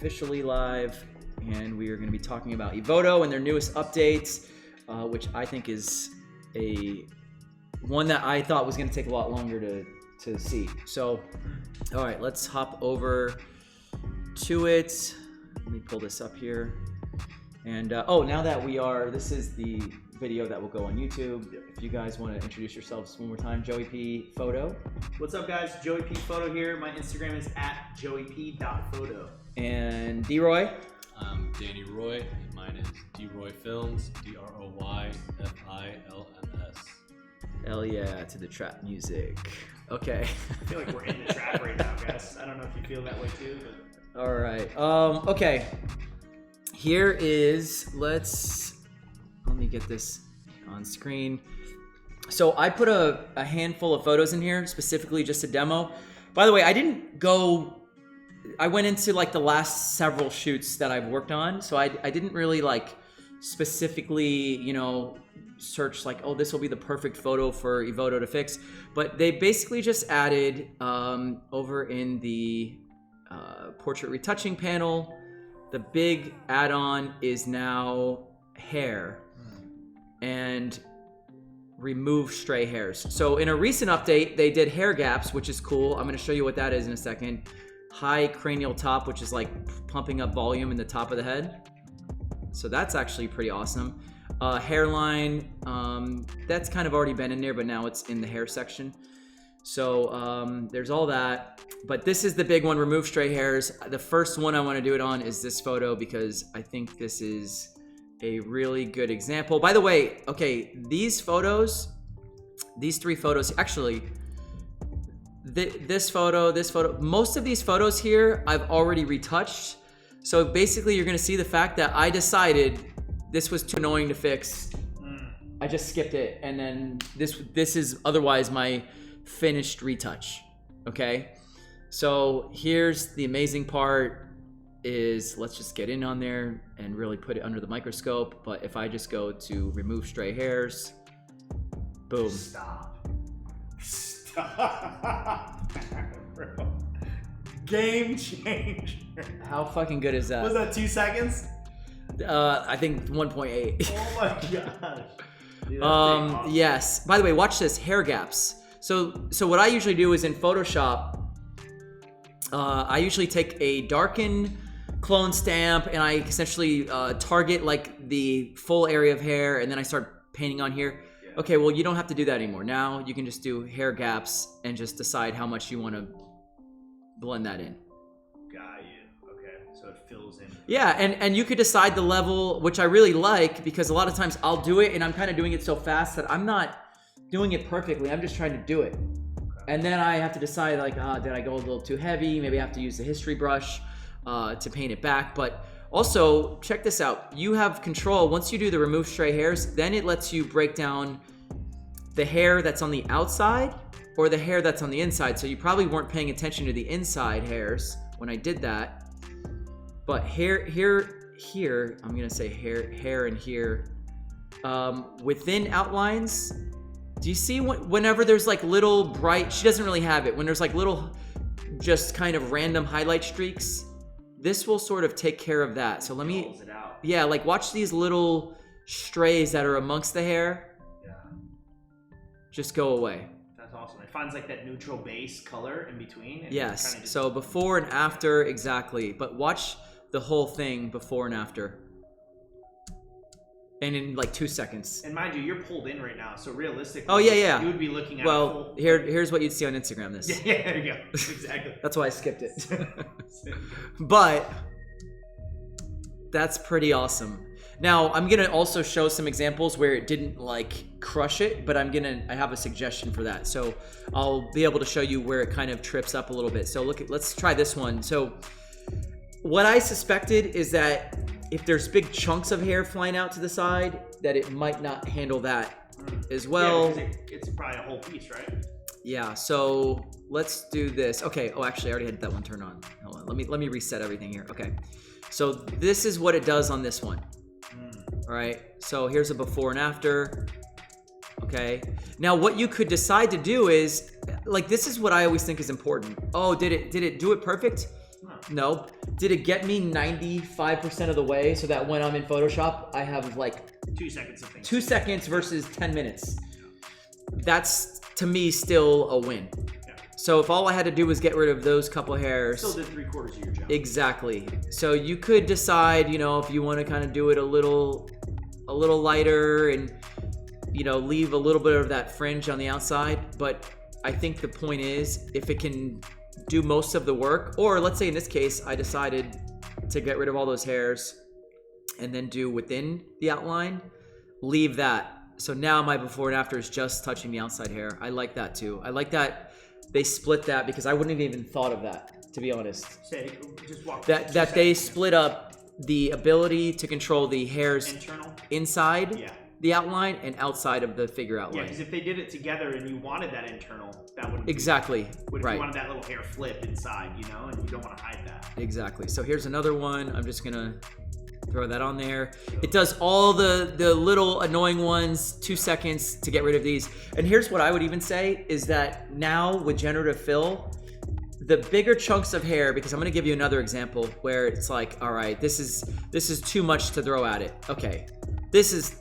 officially live, and we are going to be talking about EVOTO and their newest updates, which I think is one that I thought was going to take a lot longer to see. So, all right, let's hop over to it. Let me pull this up here. And now that this is the video that will go on YouTube. If you guys want to introduce yourselves one more time, Joey P. Photo. What's up, guys? Joey P. Photo here. My Instagram is @joeyp.photo. And D-Roy. I'm Danny Roy, and mine is D-Roy Films, DROYFILMS. Hell yeah, to the trap music. Okay. I feel like we're in the trap right now, guys. I don't know if you feel that way too, but... All right. Okay. Here is, let me get this on screen. So I put a handful of photos in here, specifically just a demo. By the way, I went into like the last several shoots that I've worked on. So I didn't really like specifically, search like, oh, this will be the perfect photo for EVOTO to fix. But they basically just added over in the portrait retouching panel, the big add-on is now hair and remove stray hairs. So in a recent update, they did hair gaps, which is cool. I'm going to show you what that is in a second. High cranial top, which is like pumping up volume in the top of the head. So that's actually pretty awesome. Hairline, that's kind of already been in there, but now it's in the hair section. So there's all that. But this is the big one, remove stray hairs. The first one I want to do it on is this photo because I think this is a really good example. By the way, okay, these photos, these three photos, actually, this photo, most of these photos here, I've already retouched. So basically you're gonna see the fact that I decided this was too annoying to fix. I just skipped it. And then this is otherwise my finished retouch, okay? So here's the amazing part is, let's just get in on there and really put it under the microscope. But if I just go to remove stray hairs, boom. Stop, bro. Game changer. How fucking good is that? Was that 2 seconds? I think 1.8. Oh my gosh. Dude, awesome. Yes. By the way, watch this, hair gaps. So what I usually do is in Photoshop, I usually take a darken clone stamp and I essentially target like the full area of hair and then I start painting on here. Yeah. Okay, well, you don't have to do that anymore. Now you can just do hair gaps and just decide how much you want to blend that in. Got you. Okay, so it fills in. Yeah, and you could decide the level, which I really like because a lot of times I'll do it and I'm kind of doing it so fast that I'm not doing it perfectly. I'm just trying to do it. And then I have to decide like, did I go a little too heavy? Maybe I have to use the history brush to paint it back. But also, check this out. You have control. Once you do the remove stray hairs, then it lets you break down the hair that's on the outside or the hair that's on the inside. So you probably weren't paying attention to the inside hairs when I did that. But here, I'm gonna say hair and here. Within outlines, do you see whenever there's like little bright, she doesn't really have it, when there's like little just kind of random highlight streaks, this will sort of take care of that. So let me, it out. Yeah, like watch these little strays that are amongst the hair. Yeah. Just go away. That's awesome. It finds like that neutral base color in between. And yes, kind of so before and after, exactly. But watch the whole thing before and after. And in like 2 seconds. And mind you, you're pulled in right now, so realistically, oh yeah, you would be looking at well, here's what you'd see on Instagram. This. Yeah, there you go. Exactly. That's why I skipped it. But that's pretty awesome. Now I'm gonna also show some examples where it didn't like crush it, but I have a suggestion for that. So I'll be able to show you where it kind of trips up a little bit. So let's try this one. So what I suspected is that if there's big chunks of hair flying out to the side, that it might not handle that as well. Yeah, it's probably a whole piece, right? Yeah, so let's do this. Okay, oh, actually, I already had that one turned on. Hold on, let me reset everything here. Okay, so this is what it does on this one. All right, so here's a before and after. Okay, now what you could decide to do is, like, this is what I always think is important. Oh, did it do it perfect? Nope. Did it get me 95% of the way so that when I'm in Photoshop, I have like 2 seconds of things. 2 seconds versus 10 minutes. That's, to me, still a win. Yeah. So if all I had to do was get rid of those couple hairs. Still did 3/4 of your job. Exactly. So you could decide, you know, if you want to kind of do it a little lighter and, you know, leave a little bit of that fringe on the outside. But I think the point is, if it can do most of the work, or let's say in this case, I decided to get rid of all those hairs and then do within the outline, leave that. So now my before and after is just touching the outside hair. I like that too. I like that they split that because I wouldn't have even thought of that, to be honest. Say, just walk. That they split up the ability to control the hairs internal inside the outline and outside of the figure outline. Yeah, because if they did it together and you wanted that internal, that would exactly if right. You wanted that little hair flip inside, you know, and you don't want to hide that. Exactly. So here's another one. I'm just gonna throw that on there. It does all the little annoying ones, 2 seconds to get rid of these. And here's what I would even say is that now with generative fill, the bigger chunks of hair, because I'm gonna give you another example where it's like, all right, this is too much to throw at it. Okay, this is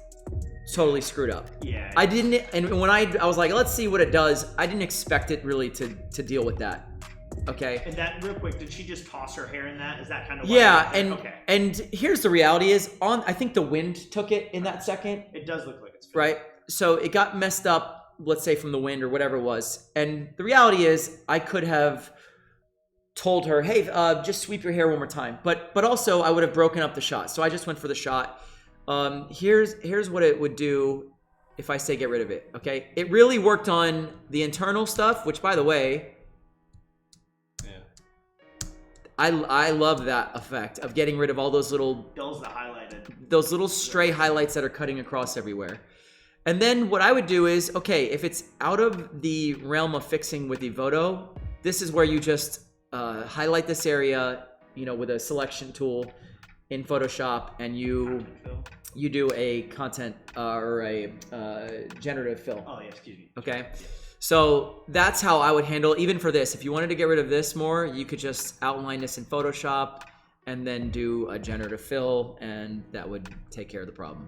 totally screwed up. Yeah. I didn't, and when I was like, let's see what it does, I didn't expect it really to deal with that. Okay. And that, real quick, did she just toss her hair in that? Is that kind of and here's the reality is, I think the wind took it in that second. It does look like it's filled. Right. So it got messed up, let's say from the wind or whatever it was. And the reality is I could have told her, hey, just sweep your hair one more time. But also I would have broken up the shot. So I just went for the shot. Here's what it would do if I say get rid of it. Okay. It really worked on the internal stuff, which by the way, I love that effect of getting rid of all those little those little stray highlights that are cutting across everywhere. And then what I would do is, okay, if it's out of the realm of fixing with EVOTO, this is where you just highlight this area, you know, with a selection tool in Photoshop, and you do a content or a generative fill. Oh yeah, excuse me. Okay. So that's how I would handle, even for this. If you wanted to get rid of this more, you could just outline this in Photoshop and then do a generative fill, and that would take care of the problem.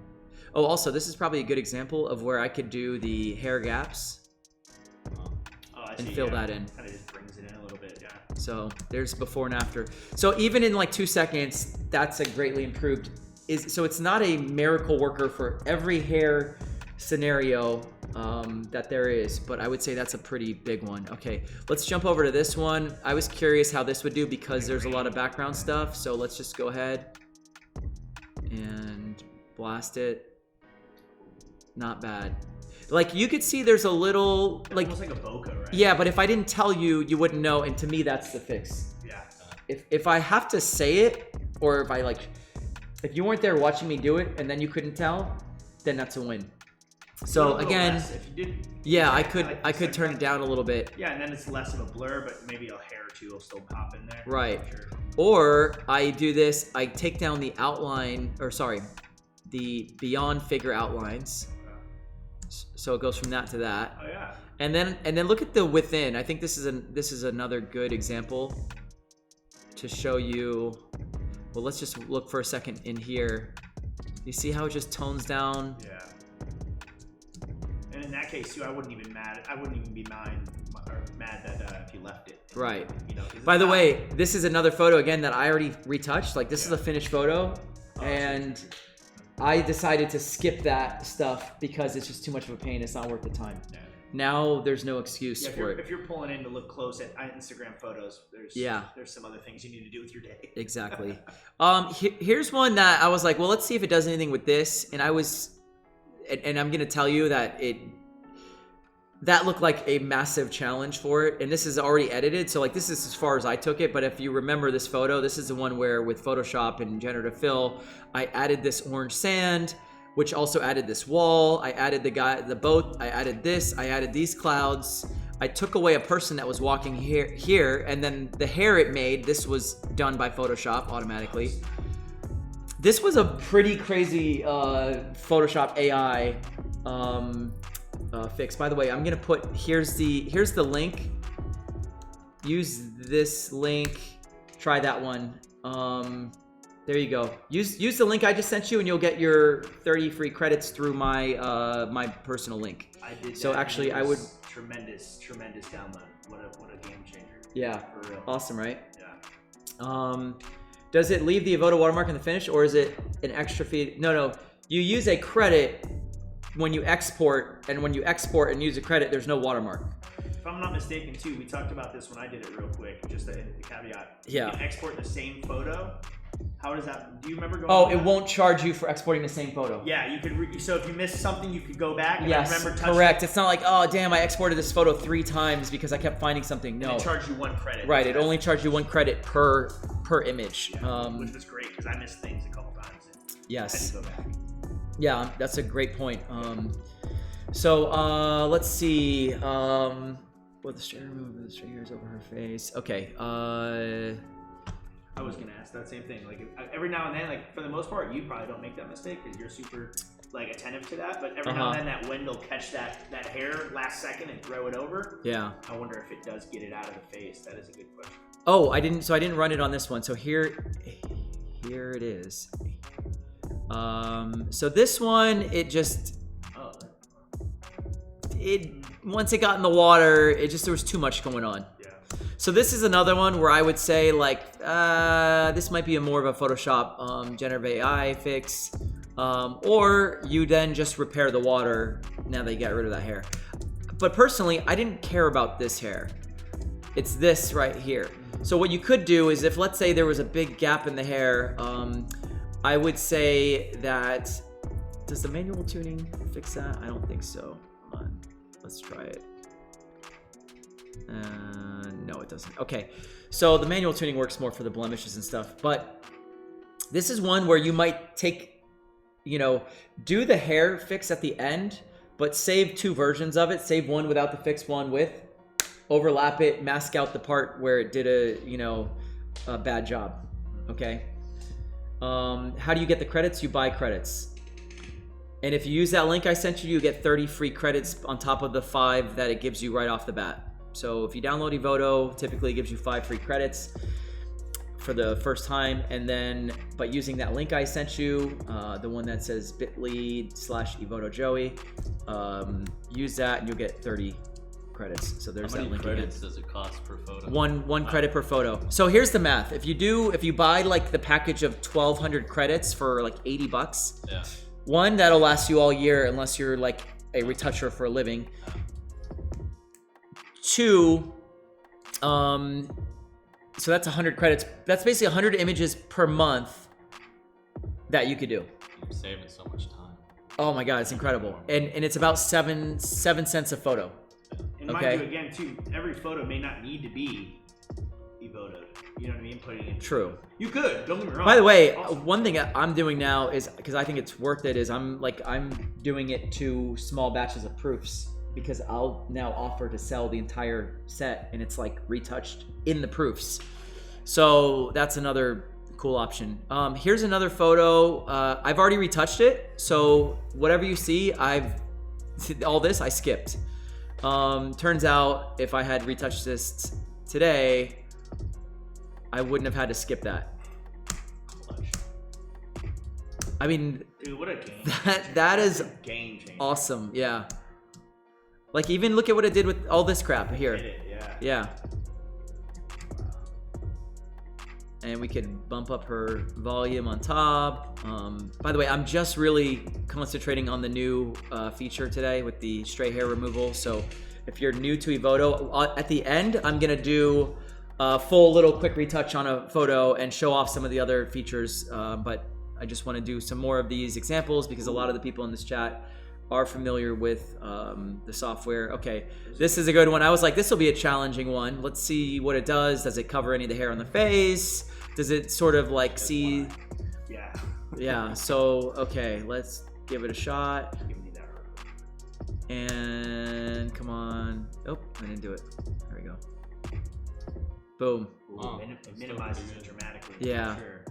Oh, also, this is probably a good example of where I could do the hair gaps and fill that in. Kind of just brings it in a little bit, yeah. So there's before and after. So even in like 2 seconds, that's a greatly improved. So it's not a miracle worker for every hair scenario that there is, but I would say that's a pretty big one. Okay, let's jump over to this one. I was curious how this would do because there's a lot of background stuff, so let's just go ahead and blast it. Not bad. Like you could see there's a little like almost like a bokeh, right? Yeah, but if I didn't tell you, you wouldn't know, and to me that's the fix. Yeah. If I have to say it, or if you weren't there watching me do it and then you couldn't tell, then that's a win. So again, if you did, yeah, I could turn it down a little bit. Yeah, and then it's less of a blur, but maybe a hair or two will still pop in there. Right. Sure. Or I do this, I take down the outline, or sorry, the beyond figure outlines. So it goes from that to that. Oh yeah. And then look at the within. I think this is another good example to show you. Well, let's just look for a second in here. You see how it just tones down? Yeah. And in that case too, I wouldn't even be mad that if you left it. Right. You know, by the way, this is another photo again that I already retouched. Like this is a finished photo, and I decided to skip that stuff because it's just too much of a pain. It's not worth the time. Yeah. Now there's no excuse for it. If you're pulling in to look close at Instagram photos, there's some other things you need to do with your day. Exactly. Here's one that I was like, well, let's see if it does anything with this. And I'm gonna tell you that that looked like a massive challenge for it. And this is already edited, so like this is as far as I took it. But if you remember this photo, this is the one where with Photoshop and generative fill, I added this orange sand, which also added this wall. I added the boat. I added this. I added these clouds. I took away a person that was walking here, and then the hair it made, this was done by Photoshop automatically. This was a pretty crazy Photoshop AI fix. By the way, I'm gonna put here's the link. Use this link. try that one. There you go. Use the link I just sent you, and you'll get your 30 free credits through my my personal link. I did. So that, actually, and I it would. was tremendous download. What a game changer. Yeah. For real. Awesome, right? Yeah. Does it leave the EVOTO watermark in the finish, or is it an extra fee? No. You use a credit when you export, and when you export and use a credit, there's no watermark. If I'm not mistaken, too, we talked about this when I did it real quick. Just a caveat. Yeah. You can export the same photo. How does that? Do you remember going? Oh, it won't charge you for exporting the same photo. Yeah, you could. So if you missed something, you could go back. And Yes, I remember touching correct. It's not like, oh damn, I exported this photo 3 times because I kept finding something. No. And it charged you 1 credit. Right. It only charged you 1 credit per image. Yeah, which was great because I missed things a couple times. Yes. I had to go back. Yeah, that's a great point. So let's see. What the straight remove the straight hairs over her face. Okay. I was gonna ask that same thing. Like every now and then, like for the most part, you probably don't make that mistake because you're super like attentive to that. But every now and then, that wind will catch that hair last second and throw it over. Yeah. I wonder if it does get it out of the face. That is a good question. Oh, I didn't run it on this one. So here it is. So this one, once it got in the water, there was too much going on. Yeah. So this is another one where I would say like, this might be more of a Photoshop generative AI fix, or you then just repair the water now that you got rid of that hair. But personally, I didn't care about this hair. It's this right here. So what you could do is if, let's say there was a big gap in the hair, I would say that, does the manual tuning fix that? I don't think so. Hold on, let's try it. No, it doesn't. Okay, so the manual tuning works more for the blemishes and stuff, but this is one where you might take, do the hair fix at the end, but save 2 versions of it. Save one without the fix, one with, overlap it, mask out the part where it did a bad job. Okay. How do you get the credits? You buy credits. And if you use that link I sent you, you get 30 free credits on top of the 5 that it gives you right off the bat. So if you download EVOTO, typically it gives you 5 free credits for the first time. And then, but using that link I sent you, the one that says bit.ly/EVOTOJoey, use that and you'll get 30 credits. So there's How that many link credits again. does it cost per photo? One credit per photo. So here's the math. If you buy like the package of 1,200 credits for like $80, Yeah. one, that'll last you all year unless you're like a retoucher for a living. 2, so that's 100 credits. That's basically 100 images per month that you could do. You're saving so much time. Oh my God, it's incredible. And it's about 7 cents a photo. And mind you, again, too, every photo may not need to be EVOTO'd. You know what I mean? Putting it. True. You could. Don't get me wrong. By the way, Awesome. one thing I'm doing now is, because I think it's worth it, is I'm doing it to small batches of proofs, because I'll now offer to sell the entire set and it's like retouched in the proofs. So that's another cool option. Here's another photo. I've already retouched it. So whatever you see, all this I skipped. Turns out if I had retouched this today, I wouldn't have had to skip that. I mean, Dude, what a game. that is game changer. awesome. Yeah. Like even look at what it did with all this crap here. Did it, yeah. Yeah. And we could bump up her volume on top. By the way, I'm just really concentrating on the new feature today with the straight hair removal. So if you're new to EVOTO, at the end, I'm gonna do a full little quick retouch on a photo and show off some of the other features. But I just wanna do some more of these examples because a lot of the people in this chat are familiar with the software. Okay, this is a good one. I was like, this will be a challenging one. Let's see what it does. Does it cover any of the hair on the face? Does it sort of like see? Yeah. Yeah, so, okay, let's give it a shot. Give me that. And come on. Oh, I didn't do it. There we go. Boom. Wow, It that's minimizes so it good. dramatically. Yeah. For sure.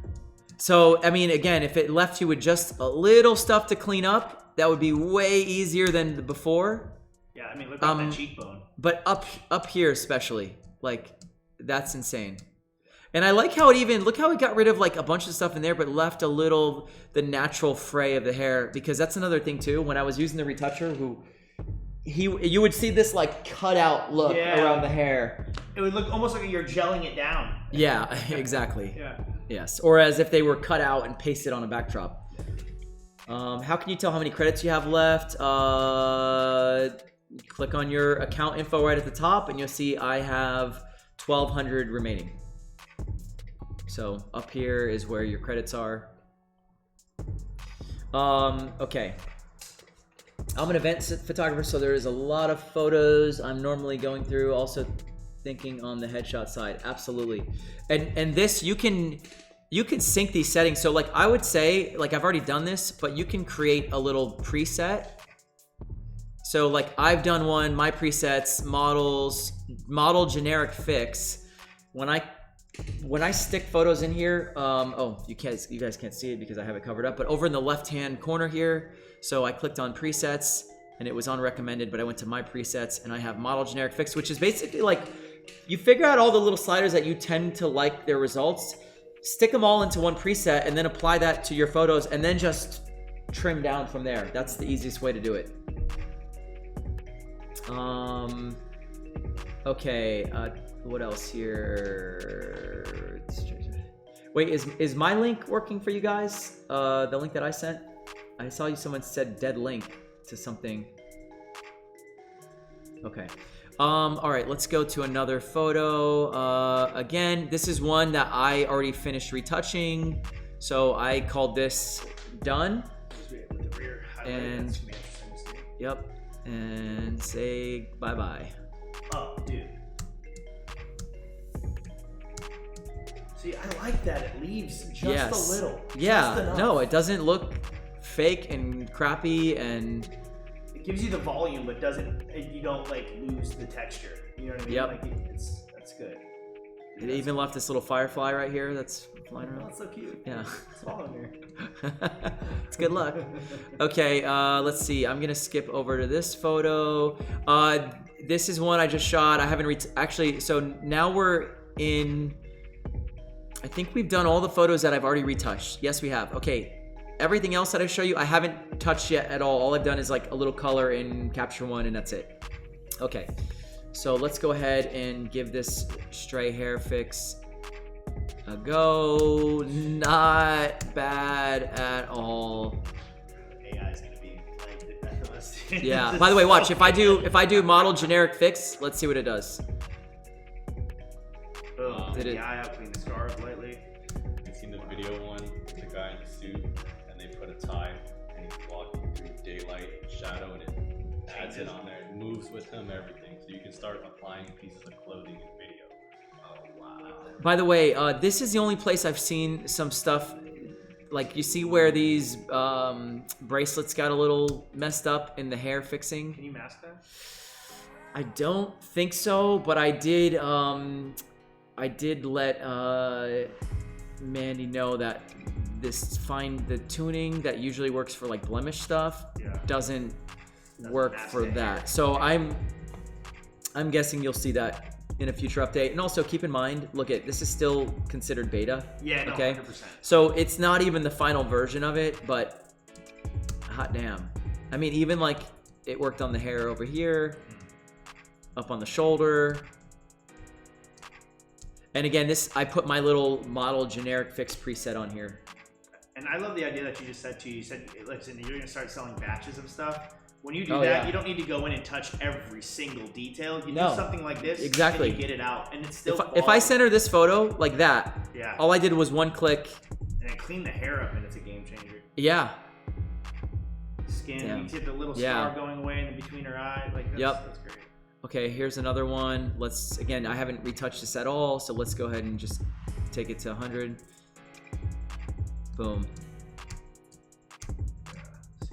So, I mean, again, if it left you with just a little stuff to clean up, that would be way easier than before. Yeah, I mean, look at that cheekbone. But up here especially, like, that's insane. And I like how look how it got rid of like a bunch of stuff in there, but left a little, the natural fray of the hair, because that's another thing too. When I was using the retoucher, you would see this like cutout look around the hair. It would look almost like you're gelling it down. Yeah, exactly. Yeah. Yes, or as if they were cut out and pasted on a backdrop. How can you tell how many credits you have left? Click on your account info right at the top, and you'll see I have 1,200 remaining. So up here is where your credits are. Okay. I'm an event photographer, so there is a lot of photos I'm normally going through. Also thinking on the headshot side, absolutely. And this, you can sync these settings. So like I would say, like I've already done this, but you can create a little preset. So like I've done one, my presets, model generic fix. When I stick photos in here, you guys can't see it because I have it covered up, but over in the left-hand corner here, so I clicked on presets and it was on recommended, but I went to my presets and I have model generic fix, which is basically like, you figure out all the little sliders that you tend to like their results, stick them all into one preset and then apply that to your photos and then just trim down from there. That's the easiest way to do it. Okay, what else here? Wait, is my link working for you guys? The link that I sent? I saw someone said dead link to something. Okay. All right, let's go to another photo. Again, this is one that I already finished retouching. So I called this done. And, yep. And say bye-bye. Oh, dude. See, I like that. It leaves just a little. Yeah. No, it doesn't look fake and crappy, and it gives you the volume, but you don't like lose the texture. You know what I mean? Yep. Like that's good. It even left this little firefly right here that's flying around. Oh, that's so cute. Yeah. It's all in here. It's good luck. Okay, let's see. I'm gonna skip over to this photo. This is one I just shot. I haven't actually. So now we're in. I think we've done all the photos that I've already retouched. Yes, we have. Okay. Everything else that I show you, I haven't touched yet at all. All I've done is like a little color in Capture One, and that's it. Okay. So let's go ahead and give this stray hair fix a go. Not bad at all. AI is gonna be like yeah. By the way, watch. If I do model generic fix, let's see what it does. Boom. Did it? The eye out, clean the scars lightly. You've seen the video one, the guy in the suit, and they put a tie, and he's walking through daylight, shadow, and it adds it on there. It moves with him, everything. So you can start applying pieces of clothing in video. Oh wow! By the way, this is the only place I've seen some stuff. Like you see where these bracelets got a little messed up in the hair fixing. Can you mask that? I don't think so, but I did let Mandy know that the tuning that usually works for like blemish stuff doesn't work for that. So I'm guessing you'll see that in a future update. And also keep in mind, this is still considered beta. Yeah, no, okay? 100%. So it's not even the final version of it, but hot damn. I mean, even like it worked on the hair over here, up on the shoulder. And again, I put my little model generic fix preset on here. And I love the idea that you just said you said, listen, you're gonna start selling batches of stuff. When you do that, you don't need to go in and touch every single detail. You do something like this, exactly. and you get it out, and it's still. If I center this photo like that, all I did was one click. And it cleaned the hair up, and it's a game changer. Yeah. Skin, you get the little scar going away in between her eye. Like that's great. Okay, here's another one. Again, I haven't retouched this at all, so let's go ahead and just take it to 100. Boom.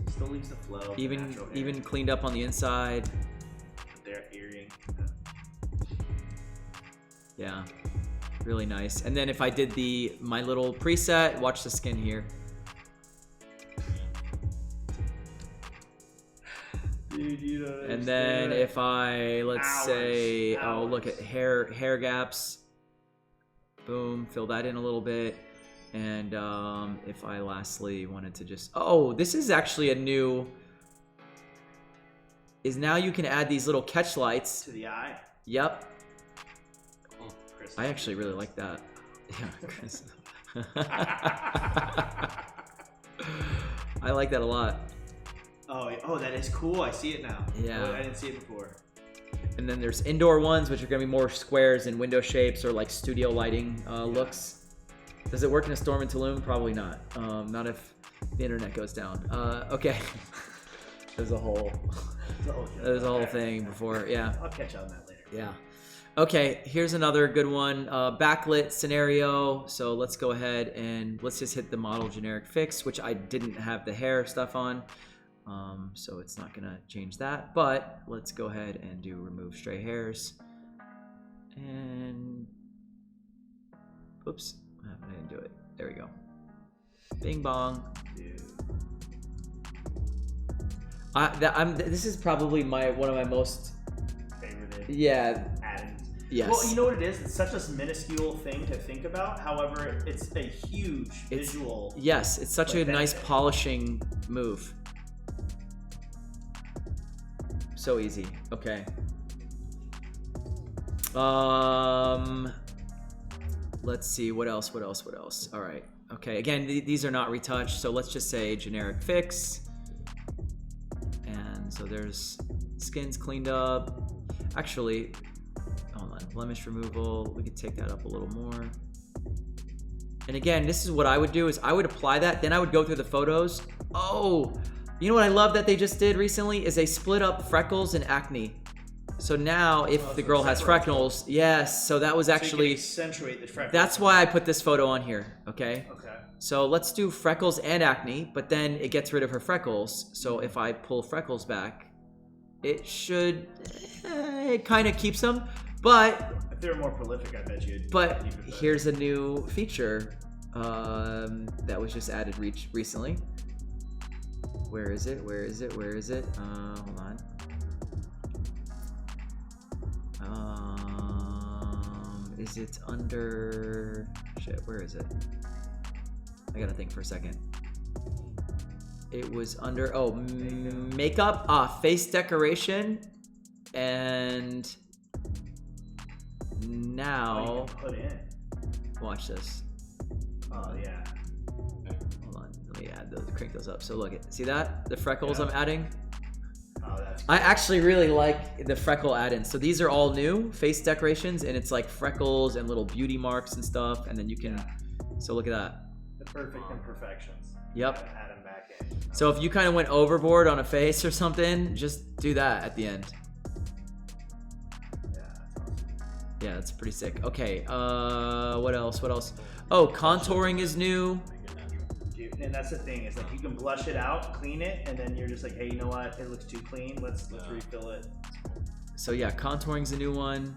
Still leaves the flow. Even cleaned up on the inside. Their earring. Yeah, really nice. And then if I did my little preset, watch the skin here. Dude, you don't understand. And then if I let's say, Hours. look at hair gaps. Boom, fill that in a little bit. And if I lastly wanted to just, oh, this is actually a new, is now you can add these little catch lights. To the eye. Yep. Oh, Chris. I actually really like that. Yeah, Chris. I like that a lot. Oh, that is cool. I see it now. Yeah. Oh, I didn't see it before. And then there's indoor ones, which are going to be more squares and window shapes or like studio lighting looks. Does it work in a storm in Tulum? Probably not. Not if the internet goes down. Okay. There's a whole thing before. Yeah. I'll catch on that later. Yeah. Okay, here's another good one. Backlit scenario. So let's go ahead and let's just hit the model generic fix, which I didn't have the hair stuff on. So it's not gonna change that, but let's go ahead and do remove stray hairs. And oops, I didn't do it. There we go. Bing bong. Dude. This is probably one of my most Favorited. Yeah. Add-ins. Yes. Well, you know what it is? It's such a minuscule thing to think about. However, it's a huge visual. Yes, it's such a nice benefit. polishing move. So easy. Okay. Let's see what else. All right. Okay. Again, these are not retouched, so let's just say generic fix. And so there's skins cleaned up. Actually, hold on. Blemish removal. We could take that up a little more. And again, this is what I would do is I would apply that, then I would go through the photos. Oh, you know what I love that they just did recently is they split up freckles and acne. So now if the girl has freckles, yes, so that was actually, so you can accentuate the freckles. that's why I put this photo on here, okay? Okay. So let's do freckles and acne, but then it gets rid of her freckles. So if I pull freckles back, it should, it kind of keeps them, but If they were more prolific, I bet you'd. But here's a new feature that was just added recently. Where is it? Hold on. Is it under... Shit, where is it? I gotta think for a second. It was under... Oh, makeup. Face decoration. And... Now... Oh, you can put in. Watch this. Oh, yeah. Hold on, let me add those, crank those up. So look, see that? The freckles I'm adding? Oh, that's I actually really like the freckle add-ins. So these are all new face decorations, and it's like freckles and little beauty marks and stuff, and then you can, so look at that. the perfect imperfections. Yep. Add them back in. So if you kind of went overboard on a face or something, just do that at the end. Yeah, that's awesome. Yeah, that's pretty sick. Okay, what else? Oh, contouring is new. Dude, and that's the thing, is like you can blush it out, clean it, and then you're just like, hey, you know what? It looks too clean. Let's refill it. So yeah, contouring's a new one.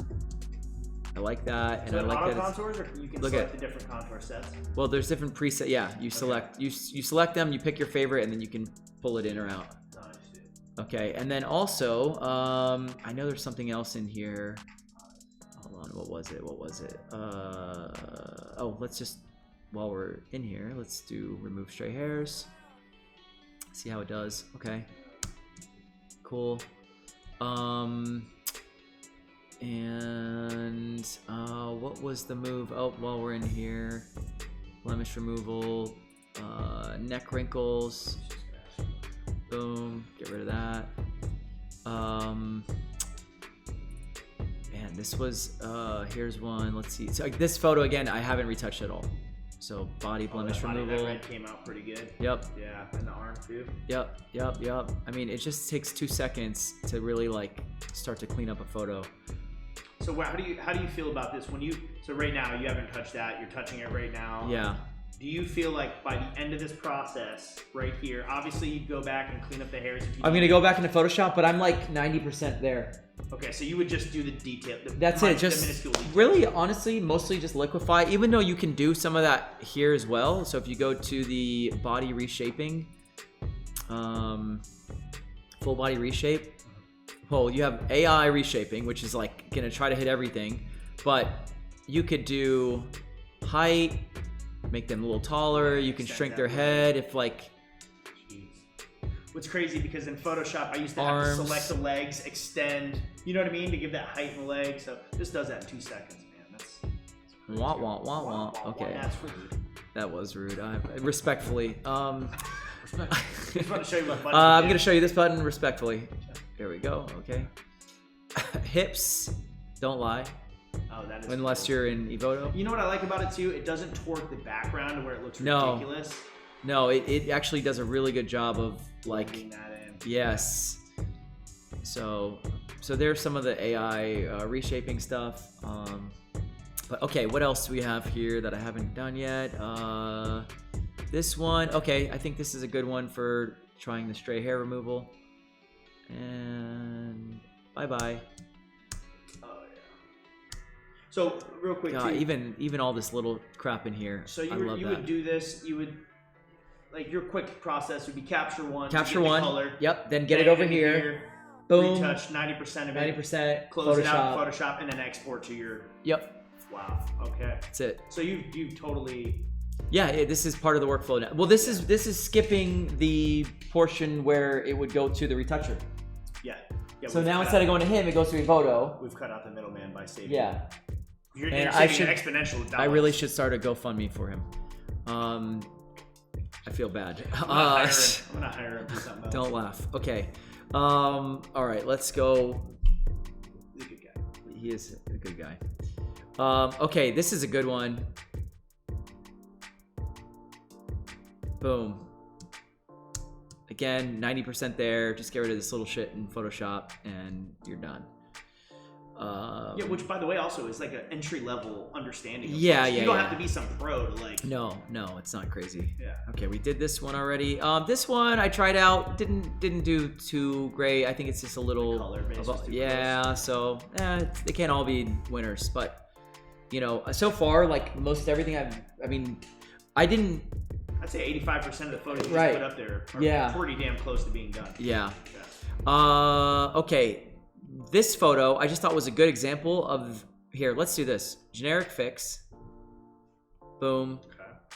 I like that, and So I like auto that. contours, or you can Look select at- the different contour sets. Well, there's different preset. Yeah, you select you select them, you pick your favorite, and then you can pull it in or out. Nice, dude. Okay, and then also, I know there's something else in here. Hold on, what was it? Oh, let's just, while we're in here, let's do remove stray hairs. See how it does. Okay. Cool. And what was the move? Oh, while we're in here, blemish removal, neck wrinkles. Boom, get rid of that. Man, this was, here's one, let's see. So this photo, again, I haven't retouched at all. So body blemish removal. That red came out pretty good. Yep. Yeah, and the arm too. Yep. I mean, it just takes 2 seconds to really like start to clean up a photo. So how do you feel about this? So right now you haven't touched that. You're touching it right now. Yeah. Do you feel like by the end of this process, right here, obviously you'd go back and clean up the hairs? If you I'm gonna go back into Photoshop, but I'm like 90% there. Okay, so you would just do the detail. That's it. Just minuscule detail. really, honestly, mostly just liquefy. Even though you can do some of that here as well. So if you go to the body reshaping, full body reshape. Well, you have AI reshaping, which is like gonna try to hit everything, but you could do height, make them a little taller. You can shrink their head if like. Jeez. What's crazy because in Photoshop I used to Arms. have to select the legs, extend. You know what I mean, to give that height in the leg. So this does that in 2 seconds, man. That's Wah wah wah wah. Okay. That's rude. That was rude. Respectfully. Just want to show you what button. I'm gonna show you this button respectfully. There we go. Okay. Hips don't lie Oh, that is unless cool. you're in EVOTO. You know what I like about it too? It doesn't torque the background to where it looks No. ridiculous. No, it actually does a really good job of like. Plugging that in. Yes. So there's some of the AI reshaping stuff. But okay, what else do we have here that I haven't done yet? This one. Okay, I think this is a good one for trying the stray hair removal. And bye bye. Oh yeah. So real quick God, too. even all this little crap in here. So I love you that. would do this. You would like your quick process would be capture one. Capture get the one. Color, Yep. Then get it over here. Boom. Retouch 90% of it. 90%. Close it out Photoshop. in Photoshop and then export to your. Yep. Wow. Okay. That's it. So you totally. Yeah, this is part of the workflow now. Well, this is skipping the portion where it would go to the retoucher. Yeah. So now instead of going to him, it goes to EVOTO. We've cut out the middleman by saving. Yeah. You're And saving exponential dollars. I really should start a GoFundMe for him. I feel bad. I'm gonna hire him for something else. Don't laugh. Okay. All right, let's go. He's a good guy. He is a good guy. Okay, this is a good one. Boom. Again, 90% there. Just get rid of this little shit in Photoshop and you're done. Yeah, which by the way also is like an entry level understanding. Of Yeah, Flash. yeah, You don't yeah. have to be some pro to like. No, it's not crazy. Yeah. Okay, we did this one already. This one I tried out, didn't do too great. I think it's just a little color base was too yeah. So they can't all be winners, but you know, so far like most everything I didn't. I'd say 85% of the photos you Right. put up there are Yeah. pretty damn close to being done. Yeah. Yeah. Okay. This photo I just thought was a good example of. Here, let's do this. Generic fix. Boom.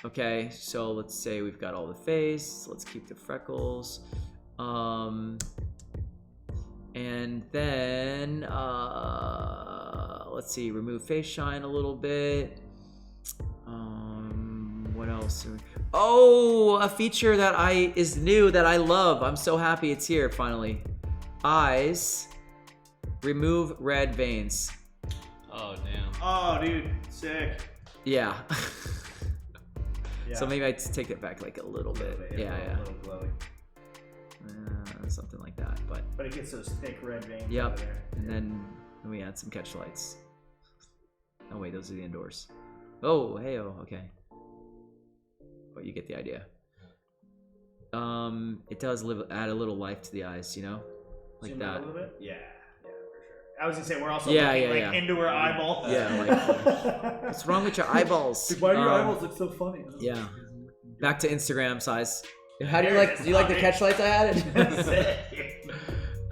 Okay, so let's say we've got all the face. Let's keep the freckles. And then let's see, remove face shine a little bit. What else? Oh, a feature that is new that I love. I'm so happy it's here finally. Eyes. Remove red veins. Oh damn. Oh, dude, sick. Yeah. Yeah. So maybe I take it back like a little bit. Yeah. A little glowy. Something like that, but But it gets those thick red veins Yep. out of there. and then we add some catch lights. Oh wait, those are the indoors. Oh, hey, okay. But you get the idea. It does add a little life to the eyes, you know, like Zoom out that. a little bit? Yeah, for sure. I was gonna say we're also Yeah, looking yeah. into her eyeball. Yeah, What's wrong with your eyeballs? Why do your eyeballs look so funny? Yeah. Back to Instagram size. How do you There it like? is. Do you like the catch lights I added? Sick.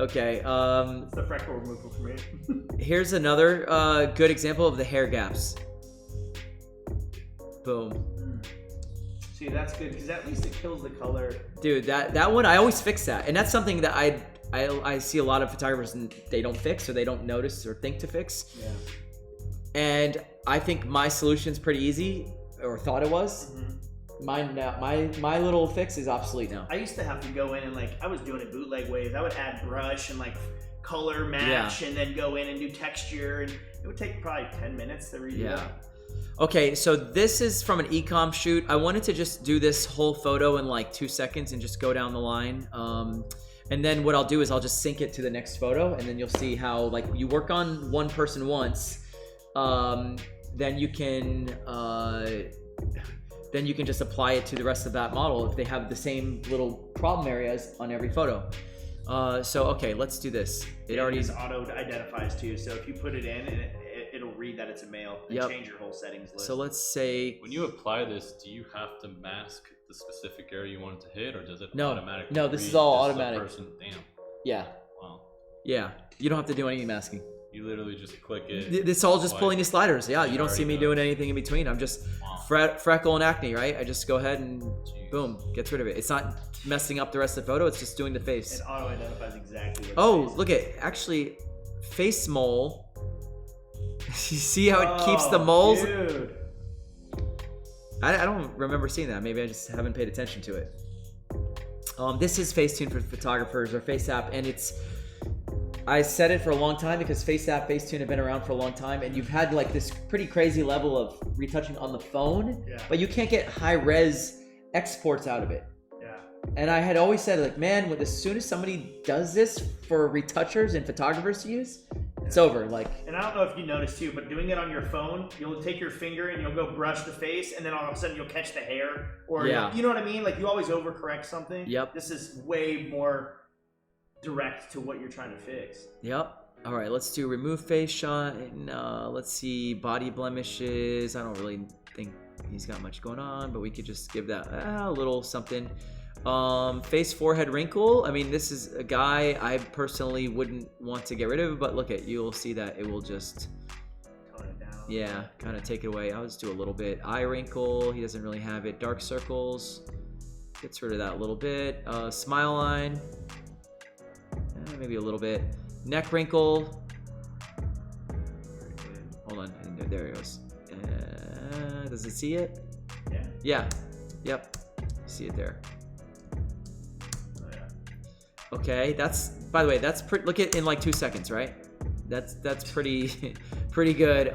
Okay. It's the freckle removal for me. Here's another good example of the hair gaps. Boom. See, that's good because at least it kills the color. Dude, that one I always fix that, and that's something that I see a lot of photographers and they don't fix or they don't notice or think to fix. Yeah. And I think my solution's pretty easy, or thought it was. Mine now, my little fix is obsolete now. I used to have to go in and like I was doing it bootleg ways. I would add brush and like color match and then go in and do texture, and it would take probably 10 minutes to redo Yeah. that. Okay, so this is from an e-com shoot. I wanted to just do this whole photo in like 2 seconds and just go down the line. And then what I'll do is I'll just sync it to the next photo, and then you'll see how like you work on one person once, then you can just apply it to the rest of that model if they have the same little problem areas on every photo. So okay, let's do this. It already This auto identifies too, so if you put it in, and it'll read that it's a male and Yep. change your whole settings list. So let's say When you apply this, do you have to mask the specific area you want it to hit, or does it No. automatically? No, this is read all the automatic. person? Damn. yeah. Wow. Yeah, you don't have to do any masking. You literally just click it. It's all just swipe. pulling the sliders. Yeah, you don't see me Already doing knows. anything in between. I'm just Wow. freckle and acne, right? I just go ahead and Jeez. boom, gets rid of it. It's not messing up the rest of the photo. It's just doing the face. It auto identifies exactly what Oh, it is. look at actually face mole. You see how it keeps the Oh, moles? Dude. I don't remember seeing that. Maybe I just haven't paid attention to it. This is Facetune for photographers or FaceApp, and I said it for a long time because FaceApp, Facetune have been around for a long time, and you've had like this pretty crazy level of retouching on the phone, Yeah. but you can't get high res exports out of it. Yeah. And I had always said, like, man, as soon as somebody does this for retouchers and photographers to use, it's over. Like, And I don't know if you noticed too, but doing it on your phone, you'll take your finger and you'll go brush the face, and then all of a sudden you'll catch the hair, or Yeah. you know what I mean? Like you always overcorrect something. Yep. This is way more direct to what you're trying to fix. yep. All right, let's do remove face shot. And, let's see body blemishes. I don't really think he's got much going on, but we could just give that a little something. Face forehead wrinkle. I mean, this is a guy I personally wouldn't want to get rid of, but look at, you'll see that it will just, Tone it down. yeah, kind of take it away. I'll just do a little bit. Eye wrinkle, he doesn't really have it. Dark circles, gets rid of that a little bit. Smile line, maybe a little bit. Neck wrinkle. Hold on, there it goes. Does it see it? Yeah. Yeah. Yep. See it there. Oh, yeah. Okay, that's, by the way, that's pretty, look at in like 2 seconds, right? That's pretty pretty good.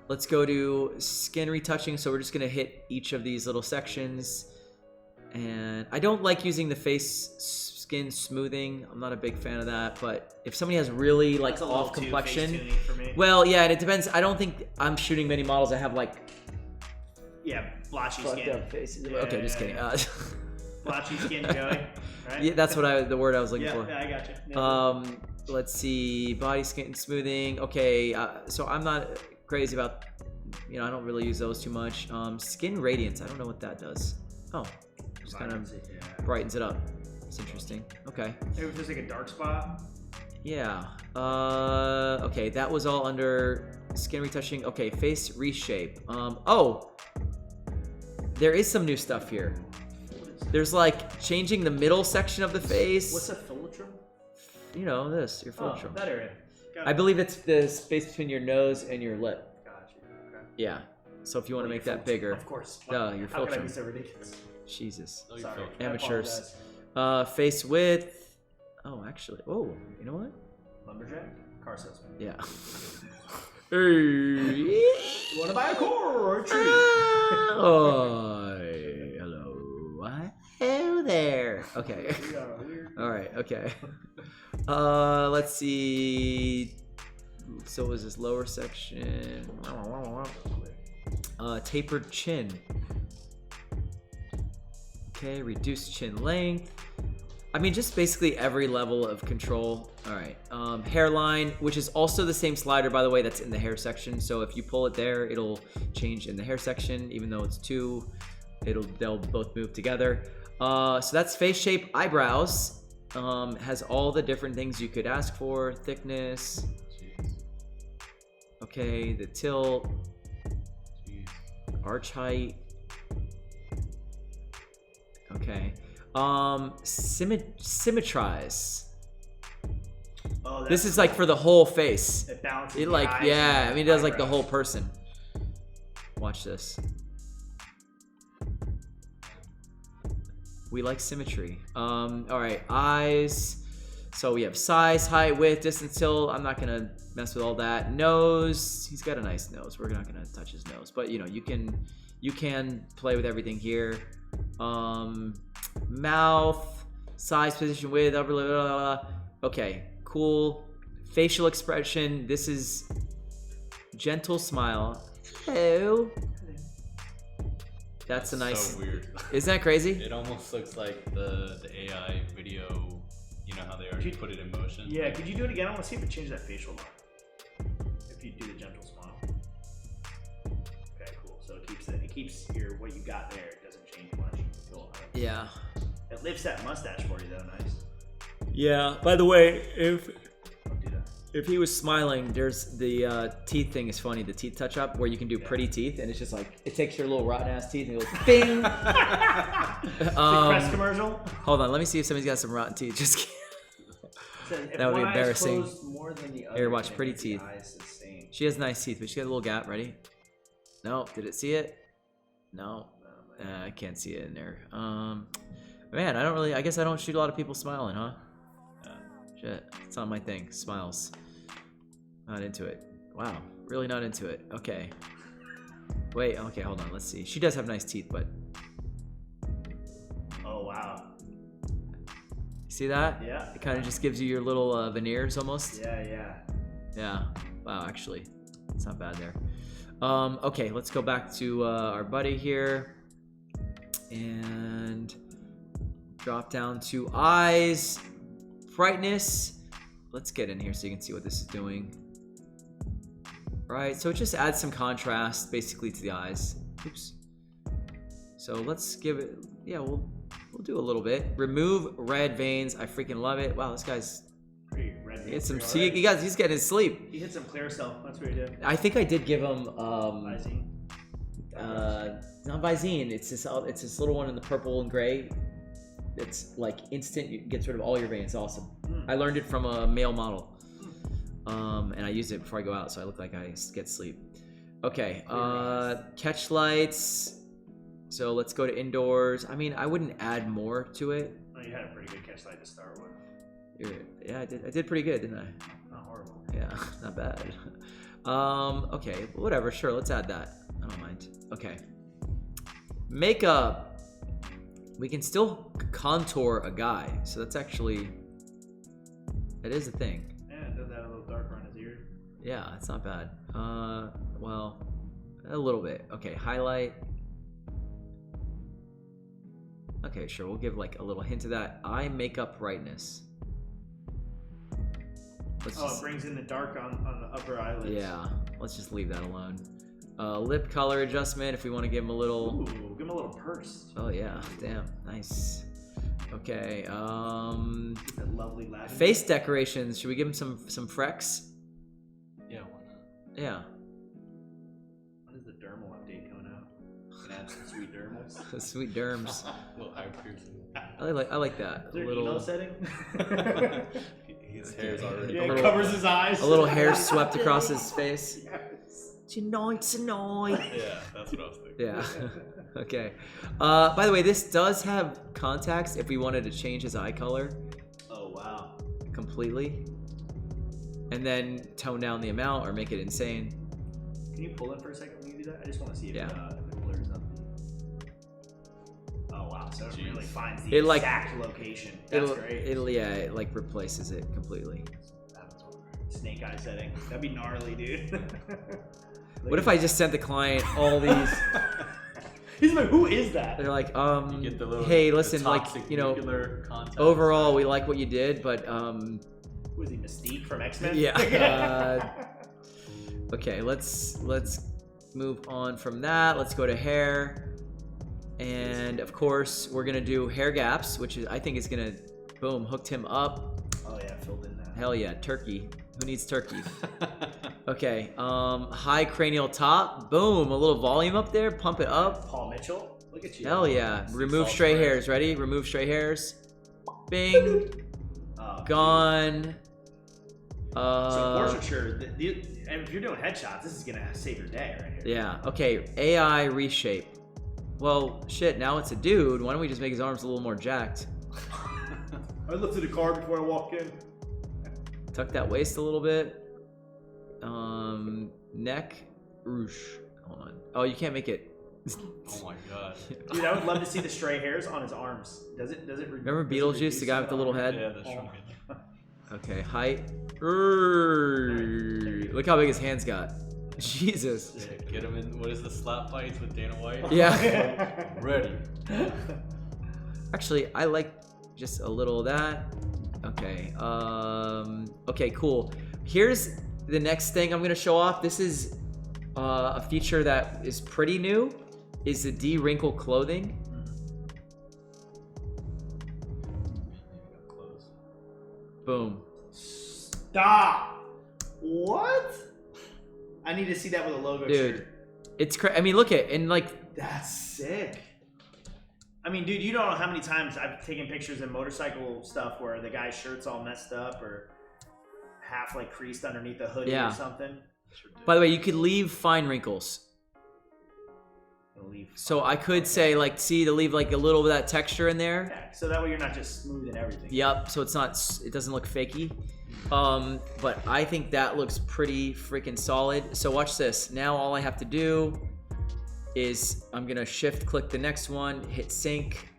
Let's go to skin retouching. So we're just gonna hit each of these little sections, and I don't like using the face skin smoothing. I'm not a big fan of that, but if somebody has really like That's a little off too complexion, face-tuning for me. well, yeah, and it depends. I don't think I'm shooting many models that have like Yeah, blotchy fucked skin. up faces. Yeah, Okay, just yeah, kidding. yeah. Blotchy skin, Joey. Right? Yeah, that's the word I was looking Yeah, for. yeah, I got you. Yeah. Let's see, body skin smoothing. Okay, so I'm not crazy about, I don't really use those too much. Skin radiance, I don't know what that does. Oh, just kind of brightens it up. It's interesting. Okay. Maybe if there's like a dark spot. Yeah. Okay, that was all under skin retouching. Okay, face reshape. Oh, there is some new stuff here. There's like changing the middle section of the face. What's a philtrum? You know this, your Oh, philtrum. that area. Got I it. believe it's the space between your nose and your lip. Got you. Okay. Yeah. So if you want to Well, make your that philtrum, bigger. Of course. Duh, your How could I be philtrum. so ridiculous? Jesus. No, you Sorry. filter. I Amateurs. apologize. Face width. Oh, actually. Oh, you know what? Lumberjack? Car salesman. Yeah. You want to buy a car or a tree? Oh, hello. Hello there. Okay. We are weird. All right. Okay. Let's see. So was this lower section? Tapered chin. Okay. Reduced chin length. I mean, just basically every level of control. All right. Hairline, which is also the same slider, by the way, that's in the hair section. So if you pull it there, it'll change in the hair section, even though it's two. They'll both move together. So that's face shape. Eyebrows has all the different things you could ask for. Thickness. Jeez. Okay, the tilt, Jeez. arch height. Okay. Symmetrize. Oh, This is like for the whole face. It balances It the like, eyes yeah, and I mean, it does like the eyebrows. whole person. Watch this. We like symmetry. All right, eyes. So we have size, height, width, distance, tilt. I'm not gonna mess with all that. Nose. He's got a nice nose. We're not gonna touch his nose, but you can play with everything here. Mouth, size, position, width, upper lip. Blah, blah, blah. Okay, cool. Facial expression. This is gentle smile. Hello. That's a nice. So weird. Isn't that crazy? It almost looks like the AI video. You know how they already put it in motion. Yeah, could you do it again? I want to see if it changed that facial line. If you do the gentle smile. Okay, cool. So it keeps your what you got there. It doesn't change much. Cool. Yeah. It lifts that mustache for you though. Nice. Yeah. By the way, if Don't do that. if he was smiling, there's the teeth thing is funny. The teeth touch up where you can do pretty teeth, and it's just like it takes your little rotten ass teeth and it goes bing. Press commercial. Hold on, let me see if somebody's got some rotten teeth. Just kidding. That would be embarrassing. More than the other, Here, watch pretty teeth. eyes the same. She has nice teeth, but she got a little gap. Ready? No, did it see it? No, I can't see it in there. Man, I don't really. I guess I don't shoot a lot of people smiling, huh? Shit, it's not my thing. Smiles. Not into it. Wow, really not into it. Okay. Wait, okay, hold on. Let's see. She does have nice teeth, but. Oh wow. See that? Yeah. It kind of just gives you your little veneers almost. Yeah. Yeah. Wow, actually, it's not bad there. Okay, let's go back to our buddy here. And drop down to eyes. Brightness. Let's get in here so you can see what this is doing. Right, so it just adds some contrast basically to the eyes. Oops. So let's give it, yeah, we'll do a little bit. Remove red veins. I freaking love it. Wow, this guy's Pretty red. he he's getting his sleep. He hit some clear cell. That's what he did. I think I did give him Visine. not Visine. It's this little one in the purple and gray. It's like instant. You gets rid of all your veins. Awesome. I learned it from a male model, and I used it before I go out, so I look like I get sleep. Okay. Catch lights. So let's go to indoors. I mean, I wouldn't add more to it. Oh, you had a pretty good catch light to start with. Yeah, I did. I did pretty good, didn't I? Not horrible. Yeah, not bad. Okay, whatever. Sure, let's add that. I don't mind. Okay. Makeup. We can still contour a guy, so that's actually, that is a thing. Yeah, it does add a little darker on his ear. Yeah, it's not bad. Well, a little bit. Okay, highlight. Okay, sure, we'll give like a little hint of that. Eye makeup brightness. It brings in the dark on the upper eyelids. Yeah, let's just leave that alone. Lip color adjustment if we want to give him a little. Ooh, give him a little purse. Oh yeah, damn, nice. Okay, That lovely laugh. face decorations. Should we give him some frecks? Yeah, why not? Yeah. When is the dermal update coming out? Can add some sweet dermals. Sweet derms. Little eye piercing. I like that. Is there A an little emo setting? His hair's already. Yeah, it covers his eyes. a little hair swept across his face. Tonight. Yeah, that's what I was thinking. Yeah. Okay. By the way, this does have contacts if we wanted to change his eye color Oh wow. completely, and then tone down the amount or make it insane. Can you pull in for a second when you do that? I just want to see if, Yeah. if it blurs up. Oh wow, so it Jeez. really finds the It, like, exact location. That's great. It like replaces it completely. Snake eye setting. That'd be gnarly, dude. What if I just sent the client all these? He's like, who is that? They're like, You get the little, hey, the listen, like, toxic you know, nuclear contacts. overall, we like what you did, but Who is he, Mystique from X-Men? yeah. Okay, let's move on from that. Let's go to hair, and of course, we're gonna do hair gaps, which is I think is gonna, boom, hooked him up. Oh yeah, filled in that. Hell yeah, turkey. Who needs turkey? Okay, high cranial top. Boom, a little volume up there. Pump it up. Paul Mitchell. Look at you. Hell yeah. Remove stray hairs. Ready? Remove stray hairs. Bing. Oh, Gone. so portraiture, and if you're doing headshots, this is gonna save your day right here. Yeah. Okay. AI reshape. Well, shit. Now it's a dude. Why don't we just make his arms a little more jacked? I lifted a car before I walk in. Tuck that waist a little bit. Neck. Roosh. Hold on. Oh, you can't make it. Oh my god. Dude, I would love to see the stray hairs on his arms. Does it? Remember Beetlejuice, the guy with the little head? Yeah, the shrunken. Okay, height. Look how big his hands got. Jesus. Yeah, get him in. What is the slap fights with Dana White? Yeah. Ready. Actually, I like just a little of that. Okay. Okay, cool. Here's the next thing I'm gonna show off. This is a feature that is pretty new. Is the de-wrinkle clothing. Boom. Stop. What? I need to see that with a logo Dude, shirt. it's I mean, look at, and like, That's sick. I mean, dude, you don't know how many times I've taken pictures of motorcycle stuff where the guy's shirt's all messed up or half like creased underneath the hoodie or something. by the way, you could leave fine wrinkles. So I could say, like, see, to leave like a little bit of that texture in there. Yeah, so that way you're not just smoothing everything. Yep. So it's not, it doesn't look fakey. But I think that looks pretty freaking solid. So watch this. Now all I have to do is I'm gonna shift click the next one, hit sync.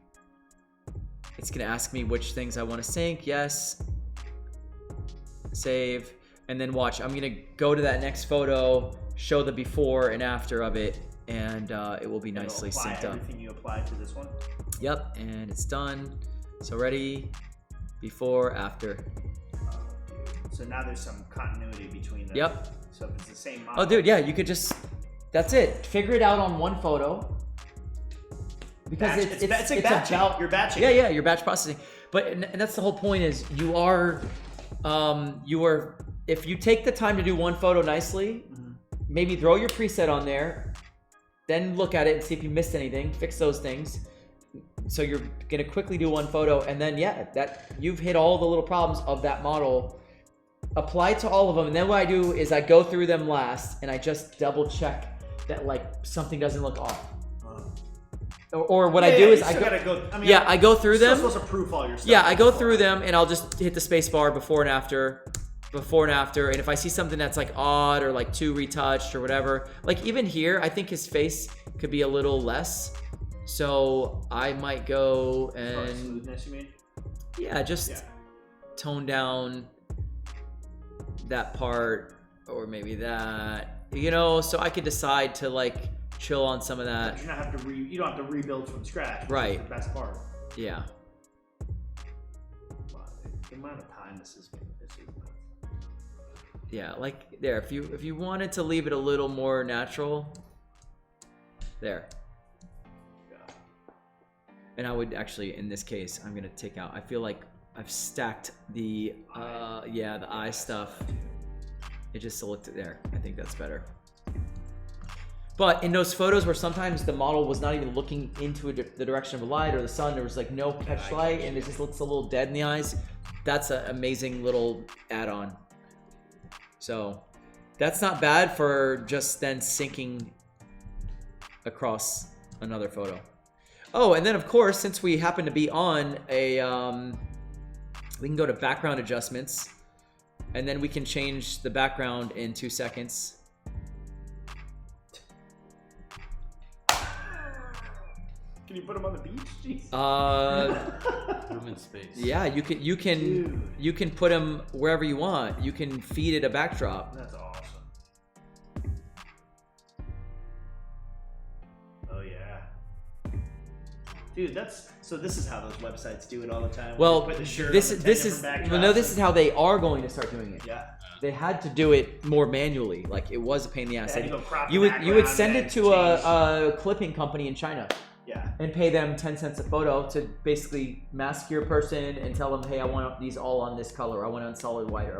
It's gonna ask me which things I want to sync. Yes. Save. And then watch. I'm gonna go to that next photo, show the before and after of it. And it will be nicely synced up. Everything you applied to this one. Yep, and it's done. So ready, before, after. So now there's some continuity between them. Yep. So if it's the same model. Oh, dude, yeah, you could just. That's it. Figure it out on one photo. Because it's batching. about. You're batching. Yeah, you're batch processing. But and that's the whole point is you are, if you take the time to do one photo nicely, maybe throw your preset on there. Then look at it and see if you missed anything, fix those things. So you're gonna quickly do one photo and then that you've hit all the little problems of that model. Apply to all of them, and then what I do is I go through them last and I just double check that like something doesn't look off. Or what I do is I go through them. You're supposed to proof all your stuff. Yeah, I go through them and I'll just hit the space bar before and after. And if I see something that's like odd or like too retouched or whatever, like even here I think his face could be a little less, so I might go and smoothness, you mean? just tone down that part or maybe that, so I could decide to like chill on some of that. You don't have to rebuild from scratch, right? Is the best part. Yeah. Wow, the amount of time this is Yeah, like there. If you wanted to leave it a little more natural, there. Yeah. And I would actually, in this case, I'm gonna take out. I feel like I've stacked the the eye stuff. It just looked there. I think that's better. But in those photos where sometimes the model was not even looking into the direction of the light or the sun, there was like no catch light, and it just looks a little dead in the eyes. That's an amazing little add-on. So that's not bad for just then syncing across another photo. Oh, and then of course, since we happen to be on a, we can go to background adjustments, and then we can change the background in 2 seconds. Can you put them on the beach? Jeez. Put them in space. Yeah, you can put them wherever you want. You can feed it a backdrop. That's awesome. Oh yeah, dude. This is how those websites do it all the time. Well, put the shirt this on the 10 is different well, no, backdrops this is how they are going to start doing it. Yeah. They had to do it more manually. Like it was a pain in the ass. They had to go crop the You would background send and it to a clipping company in China. Yeah. And pay them 10 cents a photo to basically mask your person and tell them, hey, I want these all on this color. I want it on solid white.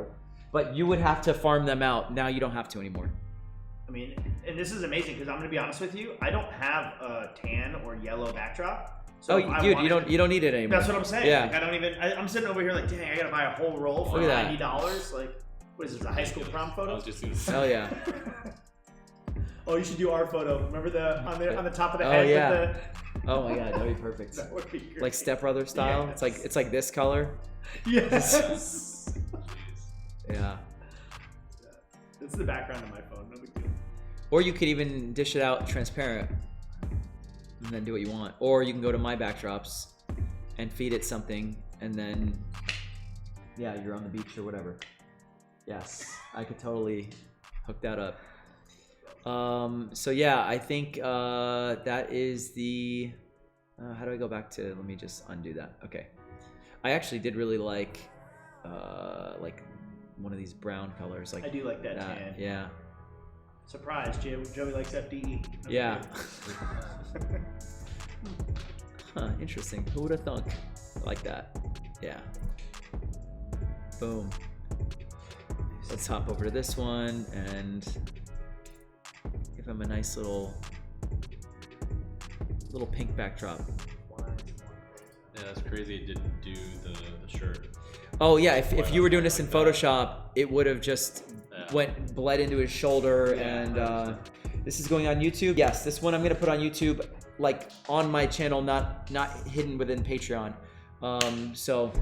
But you would have to farm them out. Now you don't have to anymore. I mean, and this is amazing because I'm going to be honest with you. I don't have a tan or yellow backdrop. So dude, you don't need it anymore. That's what I'm saying. Yeah. Like, I don't even. I'm sitting over here like, dang, I got to buy a whole roll for $90. Like, what is this? A high school prom photo? I was just gonna say. Hell yeah. Oh, you should do our photo. Remember on the top of the Oh head? yeah. With Oh my god, that'd be perfect. That would be great. Like Step Brother style. Yes. It's like this color. Yes. Yeah. This is the background of my phone. No big deal. Or you could even dish it out transparent and then do what you want. Or you can go to my backdrops and feed it something, and then you're on the beach or whatever. Yes, I could totally hook that up. So yeah, I think that is the how do I go back to, let me just undo that. Okay, I actually did really like one of these brown colors. Like I do like that tan. Yeah. Surprise, Joey likes FDE. Yeah. Huh, interesting. Who would have thunk? Like that. Yeah. Boom. let's hop over to this one and give him a nice little pink backdrop. Yeah, that's crazy. It didn't do the shirt. Oh yeah, if you were doing this in Photoshop, it would have just bled into his shoulder. And this is going on YouTube. Yes, this one I'm gonna put on YouTube, like on my channel, not hidden within Patreon. So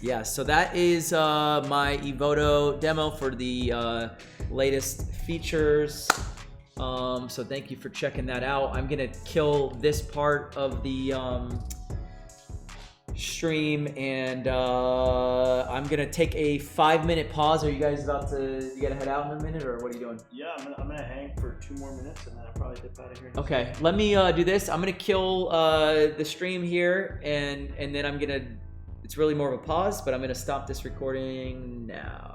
yeah, so that is my EVOTO demo for the latest features. So thank you for checking that out. I'm gonna kill this part of the stream, and I'm gonna take a 5-minute pause. Are you guys about to? You gotta head out in a minute, or what are you doing? Yeah, I'm gonna hang for 2 more minutes, and then I'll probably dip out of here. Okay, let me do this. I'm gonna kill the stream here, and then I'm gonna. It's really more of a pause, but I'm gonna stop this recording now.